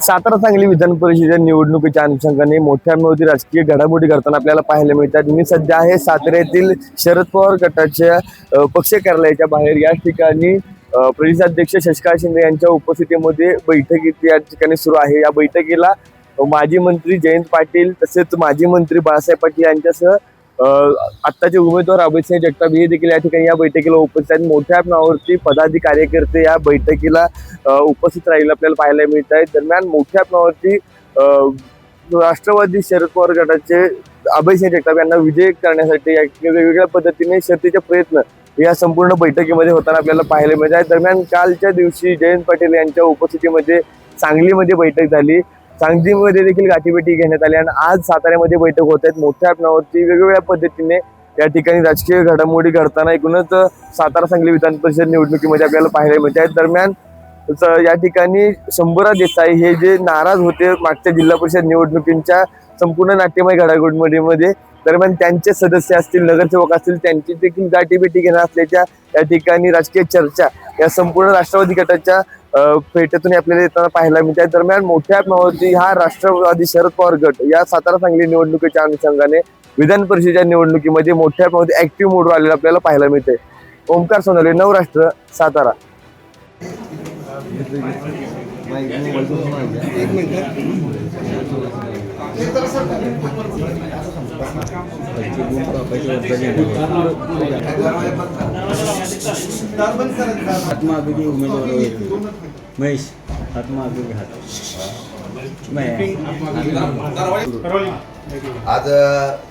सातारा सांगली विधान परिषदेच्या निवडणुकीच्या अनुषंगाने मोठ्या मोठी राजकीय घडामोडी करताना आपल्याला पाहायला मिळतात। मी सध्या आहे सातारा येथील शरद पवार गटाच्या पक्ष कार्यालयाच्या बाहेर। या ठिकाणी प्रदेशाध्यक्ष शशिकांत शिंदे यांच्या उपस्थितीमध्ये बैठक या ठिकाणी सुरू आहे। या बैठकीला माजी मंत्री जयंत पाटील तसेच माजी मंत्री बाळासाहेब पाटील यांच्यासह आत्ताचे उमेदवार अभयसिंह जगताप हे देखील या ठिकाणी या बैठकीला उपस्थित आहेत। मोठ्या प्रमाणावरती पदाधिकारी कार्यकर्ते या बैठकीला उपस्थित राहील आपल्याला पाहायला मिळत आहे। दरम्यान मोठ्या प्रमाणावरती राष्ट्रवादी शरद पवार गटाचे अभयसिंह जगताप यांना विजय करण्यासाठी वेगवेगळ्या पद्धतीने शर्तीचे प्रयत्न या संपूर्ण बैठकीमध्ये होताना आपल्याला पाहायला मिळत आहे। दरम्यान कालच्या दिवशी जयंत पाटील यांच्या उपस्थितीमध्ये सांगलीमध्ये बैठक झाली। सांगलीमध्ये देखील गाठीभेटी घेण्यात आली आणि आज साताऱ्यामध्ये बैठक होत आहेत। मोठ्या प्रमाणावरती वेगवेगळ्या पद्धतीने या ठिकाणी राजकीय घडामोडी घडताना एकूणच सातारा सांगली विधान परिषद निवडणुकीमध्ये आपल्याला पाहायला मिळत आहे। दरम्यान या ठिकाणी शंभूराज देसाई हे जे नाराज होते मागच्या जिल्हा परिषद निवडणुकीच्या संपूर्ण नाट्यमय घडामोडीमध्ये, दरम्यान त्यांचे सदस्य असतील, नगरसेवक असतील, त्यांची देखील गाठीभेटी घेणार असल्याच्या या ठिकाणी राजकीय चर्चा या संपूर्ण राष्ट्रवादी गटाच्या पेटेतून आपल्याला येताना पाहायला मिळते। दरम्यान मोठ्या प्रमाणावरती हा राष्ट्रवादी शरद पवार गट या सातारा सांगली निवडणुकीच्या अनुषंगाने विधान परिषदेच्या निवडणुकीमध्ये मोठ्या प्रमाणात ऍक्टिव्ह मोडवर आलेला आपल्याला पाहायला मिळते। ओमकार सोनवणे, नवराष्ट्र, सातारा। महेश आत्माभिगी आज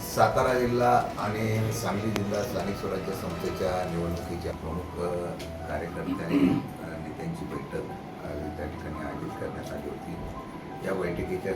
सातारा जिल्हा आणि सांगली जिल्हा स्थानिक स्वराज्य संस्थेच्या निवडणुकीच्या प्रमुख कार्यकर्त्यांनी नेत्यांची बैठक त्या ठिकाणी आयोजित करण्यात आली होती। या बैठकीच्या